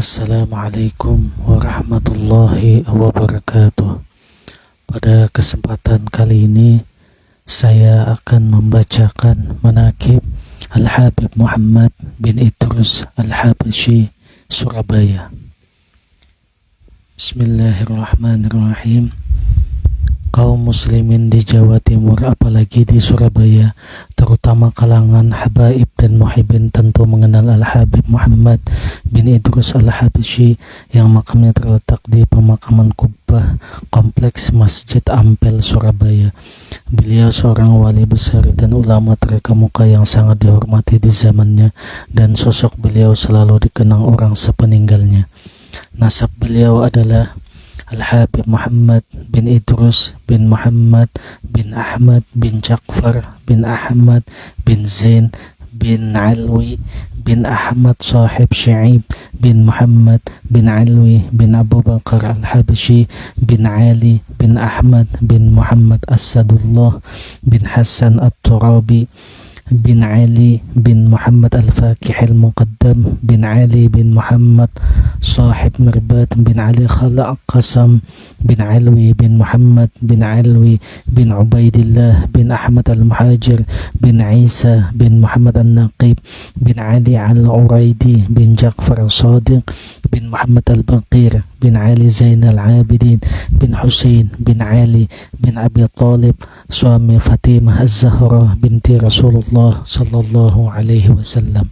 Assalamualaikum warahmatullahi wabarakatuh. Pada kesempatan kali ini saya akan membacakan manaqib Al-Habib Muhammad bin Idrus Al-Habsyi, Surabaya. Bismillahirrahmanirrahim. Kaum muslimin di Jawa Timur, apalagi di Surabaya, terutama kalangan habaib dan muhibbin, tentu mengenal Al-Habib Muhammad bin Idrus Al-Habsyi yang makamnya terletak di pemakaman Kubbah, Kompleks Masjid Ampel, Surabaya. Beliau seorang wali besar dan ulama terkemuka yang sangat dihormati di zamannya, dan sosok beliau selalu dikenang orang sepeninggalnya. Nasab beliau adalah Al-Habib Muhammad bin Idrus bin Muhammad bin Ahmad bin Ja'far bin Ahmad bin Zain bin Alwi bin Ahmad sahib Syaib bin Muhammad bin Alwi bin Abu Bakar Al-Habsyi bin Ali bin Ahmad bin Muhammad As-Sadullah bin Hasan At-Turabi bin Ali bin Muhammad Al-Fakih Al-Muqaddam bin Ali bin Muhammad sahib Mirbat bin Ali Khalaq Qasam bin Alwi bin Muhammad bin Alwi bin Ubaidillah bin Ahmad Al-Muhajir bin Isa bin Muhammad Al-Naqib bin Ali Al-Uraidi bin Ja'far Al-Sadiq bin Muhammad Al-Baqir bin Ali Zain Al-Abidin bin Husain bin Ali bin Abi Talib suami Fatimah Az-Zahra binti Rasulullah sallallahu alaihi wasallam.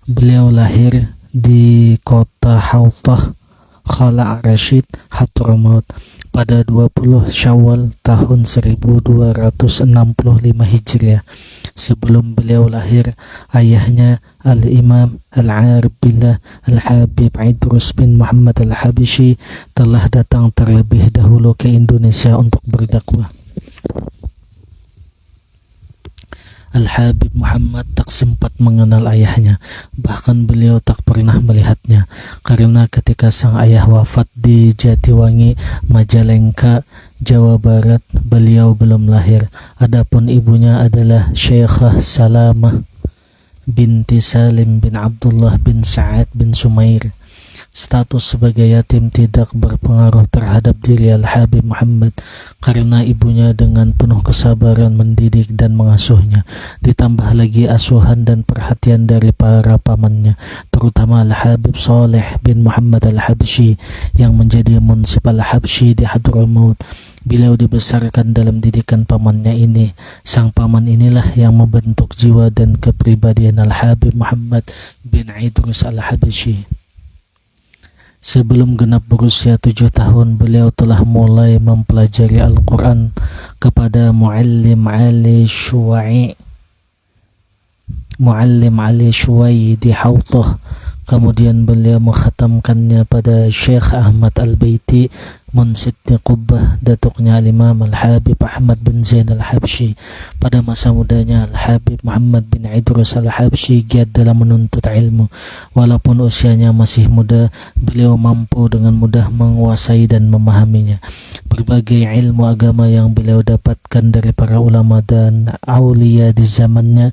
Beliau lahir di kota Hautah, Khala' Rashid, Hadramaut pada 20 Syawal tahun 1265 Hijriah. Sebelum beliau lahir, ayahnya Al-Imam Al-Arif Billah Al-Habib Idrus bin Muhammad Al-Habsyi telah datang terlebih dahulu ke Indonesia untuk berdakwah. Al-Habib Muhammad tak sempat mengenal ayahnya, bahkan beliau tak pernah melihatnya, karena ketika sang ayah wafat di Jatiwangi, Majalengka, Jawa Barat, beliau belum lahir. Adapun ibunya adalah Syekhah Salamah binti Salim bin Abdullah bin Sa'ad bin Sumair. Status sebagai yatim tidak berpengaruh terhadap diri Al-Habib Muhammad, karena ibunya dengan penuh kesabaran mendidik dan mengasuhnya, ditambah lagi asuhan dan perhatian dari para pamannya, terutama Al-Habib Saleh bin Muhammad Al-Habsyi yang menjadi munsib Al-Habsyi di Hadramaut. Beliau dibesarkan dalam didikan pamannya ini. Sang paman inilah yang membentuk jiwa dan kepribadian Al-Habib Muhammad bin Idrus Al-Habsyi. Sebelum genap berusia 7 tahun, beliau telah mulai mempelajari Al-Quran kepada Muallim Ali Shuwai di Hautah. Kemudian beliau mengkhatamkannya pada Syekh Ahmad Al-Baiti, Munsid di Qubbah, datuknya Al-Imam Al-Habib Ahmad bin Zain Al-Habsyi. Pada masa mudanya, Al-Habib Muhammad bin Idrus Al-Habsyi giat dalam menuntut ilmu. Walaupun usianya masih muda, beliau mampu dengan mudah menguasai dan memahaminya. Berbagai ilmu agama yang beliau dapatkan dari para ulama dan aulia di zamannya,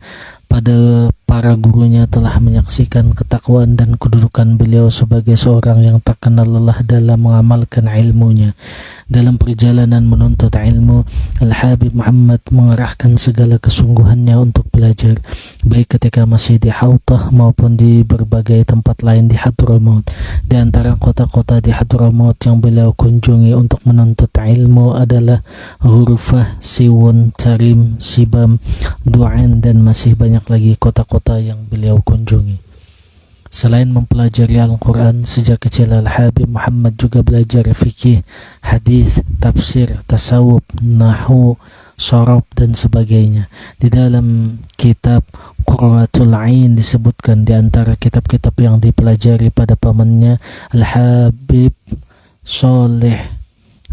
pada para gurunya telah menyaksikan ketakwaan dan kedudukan beliau sebagai seorang yang tak kenal lelah dalam mengamalkan ilmunya. Dalam perjalanan menuntut ilmu, Al-Habib Muhammad mengerahkan segala kesungguhannya untuk belajar, baik ketika masih di Hautah maupun di berbagai tempat lain di Hadramaut. Di antara kota-kota di Hadramaut yang beliau kunjungi untuk menuntut ilmu adalah Ghurfah, Siwun, Tarim, Sibam, Du'an, dan masih banyak lagi kota-kota yang beliau kunjungi. Selain mempelajari Al-Quran, sejak kecil Al-Habib Muhammad juga belajar fikih, hadis, tafsir, tasawuf, nahu, sorob, dan sebagainya. Di dalam kitab Qurratul Ain disebutkan di antara kitab-kitab yang dipelajari pada pamannya Al-Habib Saleh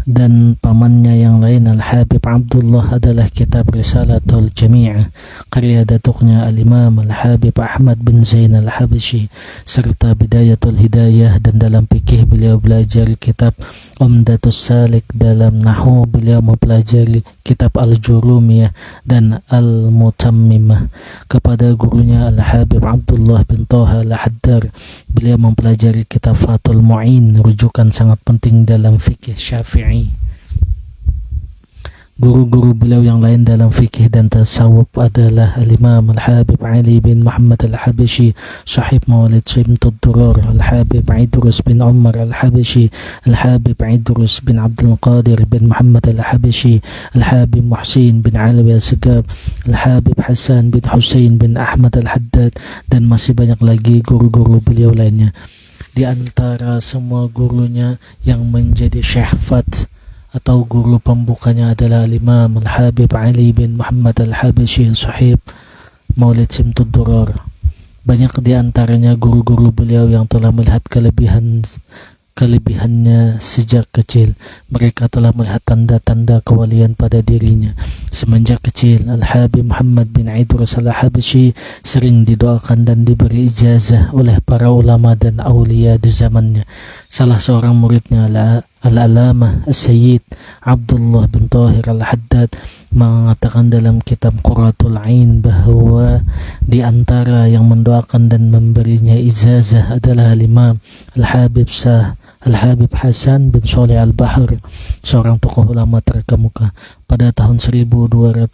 dan pamannya yang lain Al-Habib Abdullah adalah kitab Risalatul Jami'ah karya datuknya Al-Imam Al-Habib Ahmad bin Zain Al-Habsyi, serta Bidayatul Hidayah. Dan dalam fikih beliau belajar kitab Umdatus Salik. Dalam nahwu beliau mempelajari kitab Al-Jurumiyah dan Al-Mutammimah kepada gurunya Al-Habib Abdullah bin Taha Al-Haddar. Beliau mempelajari kitab Fathul Mu'in, rujukan sangat penting dalam fikih Syafi'i. Guru-guru beliau yang lain dalam fikih dan tasawuf adalah Al-Imam Al-Habib Ali bin Muhammad Al-Habashi, sahib Maulid Simtud Durur, Al-Habib Idrus bin Umar Al-Habashi, Al-Habib Idrus bin Abdul Qadir bin Muhammad Al-Habashi, Al-Habib Muhsin bin Alawi Al-Segab, Al-Habib Hasan bin Husain bin Ahmad Al-Haddad, dan masih banyak lagi guru-guru beliau lainnya. Di antara semua gurunya yang menjadi Syekh Fat atau guru pembukanya adalah Imam Al-Habib Ali bin Muhammad Al-Habashi, sahib Maulid Simtud Durur. Banyak di antaranya guru-guru beliau yang telah melihat kelebihannya sejak kecil. Mereka telah melihat tanda-tanda kewalian pada dirinya. Semenjak kecil, Al-Habib Muhammad bin Idrus Al-Habashi sering didoakan dan diberi ijazah oleh para ulama dan aulia di zamannya. Salah seorang muridnya, Al-Alamah As-Sayyid Abdullah bin Tahir Al-Haddad, mengatakan dalam kitab Qurratul Ain bahwa di antara yang mendoakan dan memberinya ijazah adalah Imam Al-Habib Hasan bin Shalih Al-Bahr, seorang tokoh ulama terkemuka. Pada tahun 1281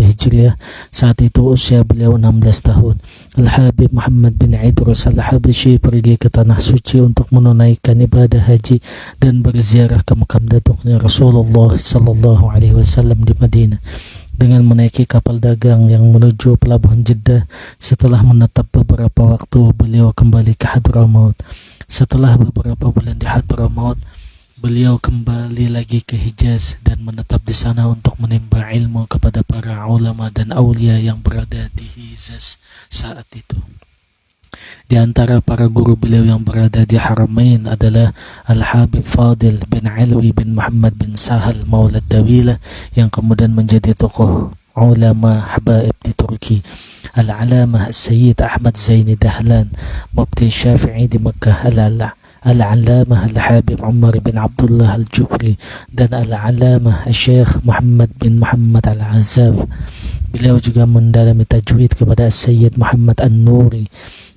Hijriah, saat itu usia beliau 16 tahun, Al-Habib Muhammad bin Idrus Al-Habashi pergi ke Tanah Suci untuk menunaikan ibadah haji dan berziarah ke makam datuknya Rasulullah Sallallahu Alaihi Wasallam di Madinah. Dengan menaiki kapal dagang yang menuju pelabuhan Jeddah, setelah menetap beberapa waktu, beliau kembali ke Hadramaut. Setelah beberapa bulan di Hadramaut, beliau kembali lagi ke Hijaz dan menetap di sana untuk menimba ilmu kepada para ulama dan aulia yang berada di Hijaz saat itu. Di antara para guru beliau yang berada di Haramain adalah Al-Habib Fadil bin Alwi bin Muhammad bin Sahal Maulad Dawila, yang kemudian menjadi tokoh ulama habaib di Turki. Al-Alamah As-Sayyid Ahmad Zaini Dahlan, mufti Syafi'i di Makkah. Al-Alamah Al-Habib Umar bin Abdullah Al-Jubri, dan Al-Alamah Al-Syekh Muhammad bin Muhammad Al-Azab. Beliau juga mendalami tajwid kepada Sayyid Muhammad An-Nuri.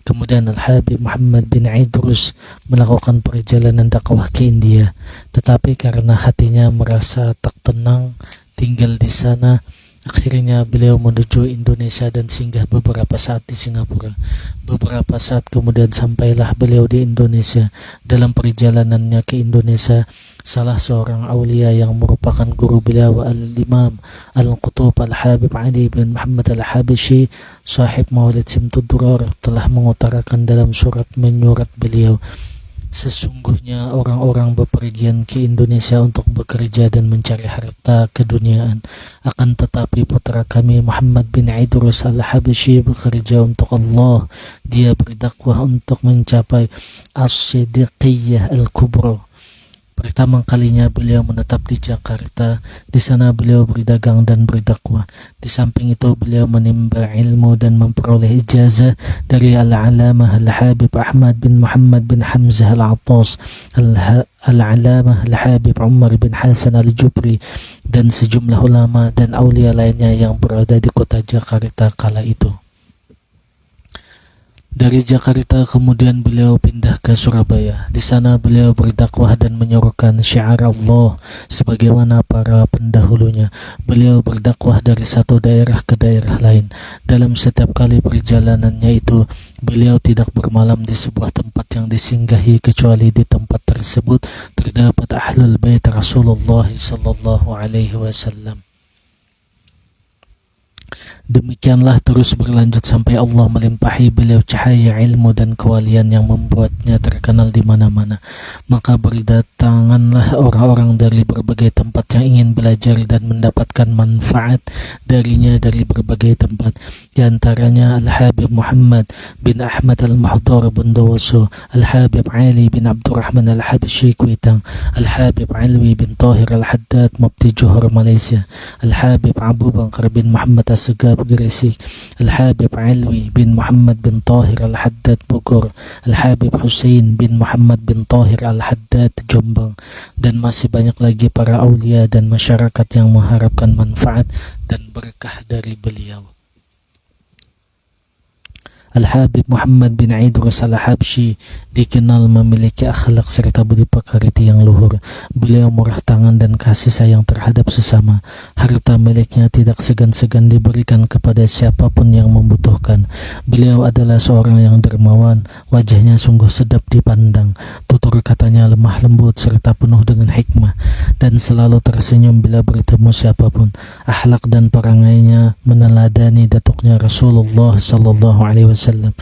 Kemudian Al-Habib Muhammad bin Idrus melakukan perjalanan dakwah ke India, tetapi karena hatinya merasa tak tenang tinggal di sana, akhirnya beliau menuju Indonesia dan singgah beberapa saat di Singapura. Beberapa saat kemudian sampailah beliau di Indonesia. Dalam perjalanannya ke Indonesia, salah seorang aulia yang merupakan guru beliau, Al-Imam Al-Qutub Al-Habib Ali bin Muhammad Al-Habashi, sahib Maulid Simtud Durur, telah mengutarakan dalam surat menyurat beliau, sesungguhnya orang-orang bepergian ke Indonesia untuk bekerja dan mencari harta keduniaan, akan tetapi putra kami Muhammad bin Idrus Al-Habashi bekerja untuk Allah. Dia berdakwah untuk mencapai As-Siddiqiyah Al-Kubra. Pertama kalinya beliau menetap di Jakarta. Di sana beliau berdagang dan berdakwah. Di samping itu beliau menimba ilmu dan memperoleh ijazah dari Al-Alamah Al-Habib Ahmad bin Muhammad bin Hamzah Al-Attas, Al-Alamah Al-Habib Umar bin Hasan Al-Jubri, dan sejumlah ulama dan aulia lainnya yang berada di kota Jakarta kala itu. Dari Jakarta kemudian beliau pindah ke Surabaya. Di sana beliau berdakwah dan menyerukan syiar Allah sebagaimana para pendahulunya. Beliau berdakwah dari satu daerah ke daerah lain. Dalam setiap kali perjalanannya itu, beliau tidak bermalam di sebuah tempat yang disinggahi, kecuali di tempat tersebut terdapat Ahlul Bait Rasulullah sallallahu alaihi wasallam. Demikianlah terus berlanjut sampai Allah melimpahi beliau cahaya ilmu dan kewalian yang membuatnya terkenal di mana-mana. Maka berdatanganlah orang-orang dari berbagai tempat yang ingin belajar dan mendapatkan manfaat darinya dari berbagai tempat. Di antaranya Al-Habib Muhammad bin Ahmad Al-Mahdar Bondowoso, Al-Habib Ali bin Abdurrahman Al-Habashi Kuitang, Al-Habib Alwi bin Tahir Al-Haddad Mufti Johor Malaysia, Al-Habib Abu Bakar bin Muhammad As-Segab Gresik, Al-Habib Alwi bin Muhammad bin Tahir Al-Haddad Bogor, Al-Habib Husain bin Muhammad bin Tahir Al-Haddad Jombang, dan masih banyak lagi para aulia dan masyarakat yang mengharapkan manfaat dan berkah dari beliau. Al-Habib Muhammad bin Idrus Al-Habsyi dikenal memiliki akhlak serta budi pekerti yang luhur. Beliau murah tangan dan kasih sayang terhadap sesama. Harta miliknya tidak segan-segan diberikan kepada siapapun yang membutuhkan. Beliau adalah seorang yang dermawan, wajahnya sungguh sedap dipandang, tutur katanya lemah lembut serta penuh dengan hikmah, dan selalu tersenyum bila bertemu siapapun. Akhlak dan perangainya meneladani datuknya Rasulullah Sallallahu Alaihi Wasallam.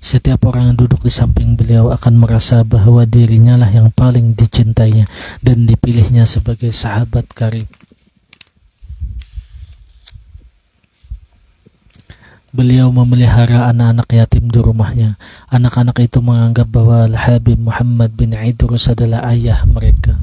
Setiap orang yang duduk di samping beliau akan merasa bahwa dirinya lah yang paling dicintainya dan dipilihnya sebagai sahabat karib. Beliau memelihara anak-anak yatim di rumahnya. Anak-anak itu menganggap bahwa Al-Habib Muhammad bin Idrus adalah ayah mereka,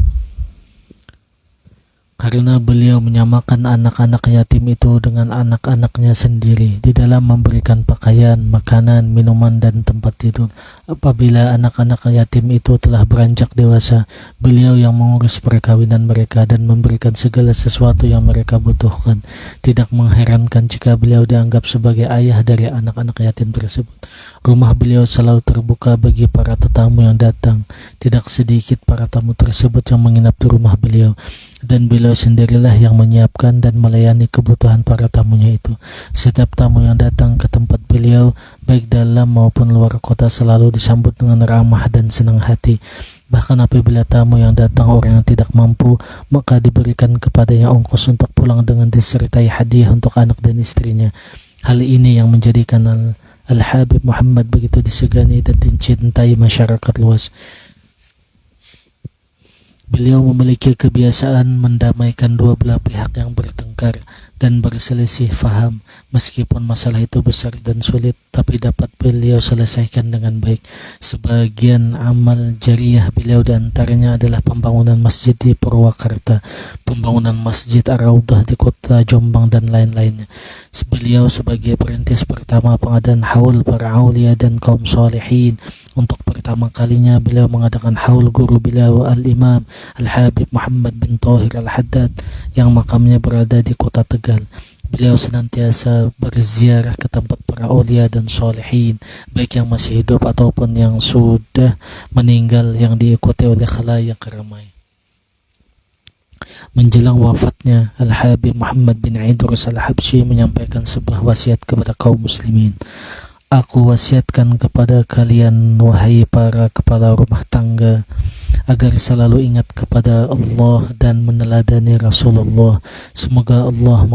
karena beliau menyamakan anak-anak yatim itu dengan anak-anaknya sendiri di dalam memberikan pakaian, makanan, minuman, dan tempat tidur. Apabila anak-anak yatim itu telah beranjak dewasa, beliau yang mengurus perkawinan mereka dan memberikan segala sesuatu yang mereka butuhkan. Tidak mengherankan jika beliau dianggap sebagai ayah dari anak-anak yatim tersebut. Rumah beliau selalu terbuka bagi para tetamu yang datang. Tidak sedikit para tamu tersebut yang menginap di rumah beliau, dan beliau sendirilah yang menyiapkan dan melayani kebutuhan para tamunya itu. Setiap tamu yang datang ke tempat beliau, baik dalam maupun luar kota, selalu disambut dengan ramah dan senang hati. Bahkan apabila tamu yang datang orang yang tidak mampu, maka diberikan kepadanya ongkos untuk pulang dengan disertai hadiah untuk anak dan istrinya. Hal ini yang menjadikan Al-Habib Muhammad begitu disegani dan dicintai masyarakat luas. Beliau memiliki kebiasaan mendamaikan dua belah pihak yang bertengkar dan berselisih faham. Meskipun masalah itu besar dan sulit, tapi dapat beliau selesaikan dengan baik. Sebagian amal jariah beliau diantaranya adalah pembangunan masjid di Purwakarta, pembangunan masjid Ar-Raudhah di kota Jombang, dan lain-lainnya. Beliau sebagai perintis pertama pengadaan haul para aulia dan kaum solehin. Untuk pertama kalinya beliau mengadakan haul guru beliau Al-Imam Al-Habib Muhammad bin Thahir Al-Haddad yang makamnya berada di kota Tegal. Beliau senantiasa berziarah ke tempat para aulia dan solehin, baik yang masih hidup ataupun yang sudah meninggal, yang diikuti oleh khalayak ramai. Menjelang wafatnya, Al-Habib Muhammad bin Idrus Al-Habsyi menyampaikan sebuah wasiat kepada kaum muslimin. Aku wasiatkan kepada kalian, wahai para kepala rumah tangga, agar selalu ingat kepada Allah dan meneladani Rasulullah. Semoga Allah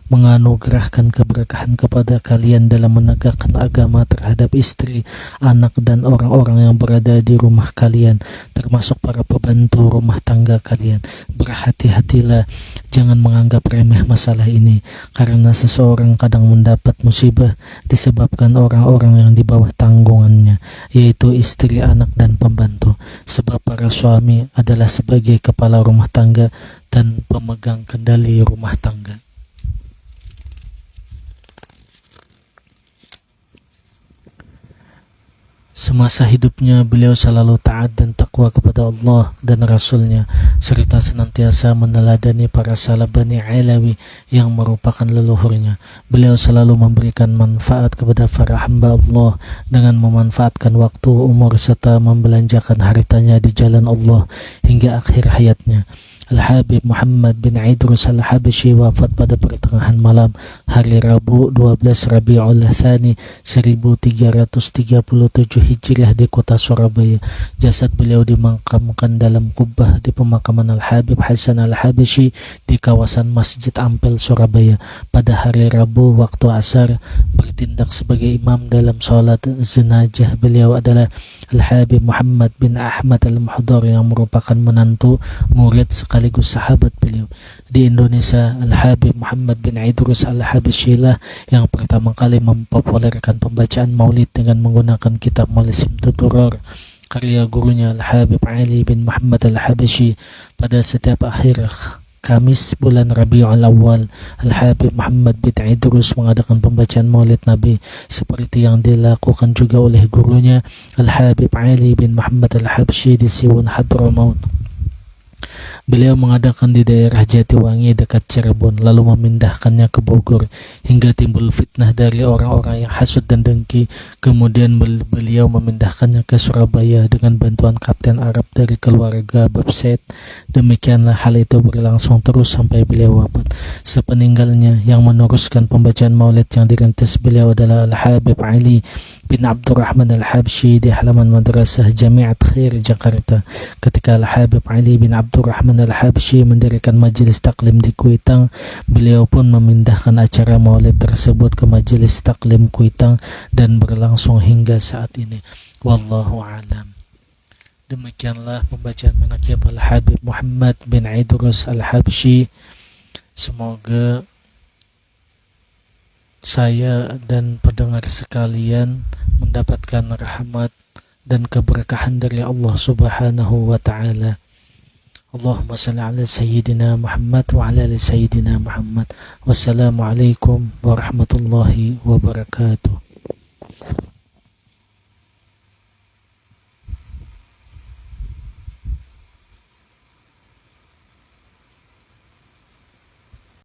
menganugerahkan keberkahan kepada kalian dalam menegakkan agama terhadap istri, anak, dan orang-orang yang berada di rumah kalian, termasuk para pembantu rumah tangga kalian. Berhati-hatilah, jangan menganggap remeh masalah ini, karena seseorang kadang mendapat musibah disebabkan orang-orang yang di bawah tanggungannya, yaitu istri, anak, dan pembantu. Sebab para suami adalah sebagai kepala rumah tangga dan pemegang kendali rumah tangga. Semasa hidupnya beliau selalu taat dan takwa kepada Allah dan Rasulnya, serta senantiasa meneladani para salaf Bani Alawi yang merupakan leluhurnya. Beliau selalu memberikan manfaat kepada para hamba Allah dengan memanfaatkan waktu, umur, serta membelanjakan hartanya di jalan Allah hingga akhir hayatnya. Al-Habib Muhammad bin Idrus Al-Habsyi wafat pada pertengahan malam hari Rabu 12 Rabiul Tsani 1337 Hijriah di kota Surabaya. Jasad beliau dimakamkan dalam kubah di pemakaman Al-Habib Hasan Al-Habsyi di kawasan Masjid Ampel, Surabaya. Pada hari Rabu waktu asar, bertindak sebagai imam dalam sholat jenazah beliau adalah Al-Habib Muhammad bin Ahmad Al-Muhdar yang merupakan menantu, murid, sekaligus sahabat beliau. Di Indonesia, Al-Habib Muhammad bin Idrus Al-Habsyi yang pertama kali mempopulerkan pembacaan maulid dengan menggunakan kitab Maulid Simtud-Durrar karya gurunya Al-Habib Ali bin Muhammad Al-Habsyi. Pada setiap akhir Kamis bulan Rabiul Awal, Al-Habib Muhammad bin Idrus mengadakan pembacaan maulid Nabi seperti yang dilakukan juga oleh gurunya Al-Habib Ali bin Muhammad Al-Habsyi di Siwon Hadramaut. Beliau mengadakan di daerah Jatiwangi dekat Cirebon, lalu memindahkannya ke Bogor hingga timbul fitnah dari orang-orang yang hasud dan dengki. Kemudian beliau memindahkannya ke Surabaya dengan bantuan kapten Arab dari keluarga Babset. Demikianlah hal itu berlangsung terus sampai beliau wafat. Sepeninggalnya, yang meneruskan pembacaan maulid yang dirintis beliau adalah Al-Habib Ali bin Abdurrahman Al-Habsyi di halaman Madrasah Jamiat Khair Jakarta. Ketika Al-Habib Ali bin Abdurrahman Al-Habsyi mendirikan majelis taklim di Kuitang, beliau pun memindahkan acara maulid tersebut ke majelis taklim Kuitang dan berlangsung hingga saat ini. Wallahu a'lam. Demikianlah pembacaan manaqib Al-Habib Muhammad bin Idrus Al-Habsyi. Semoga saya dan pendengar sekalian mendapatkan rahmat dan keberkahan dari Allah Subhanahu wa taala. Allahumma salli ala sayyidina Muhammad wa ala ali sayyidina Muhammad. Wassalamualaikum warahmatullahi wabarakatuh.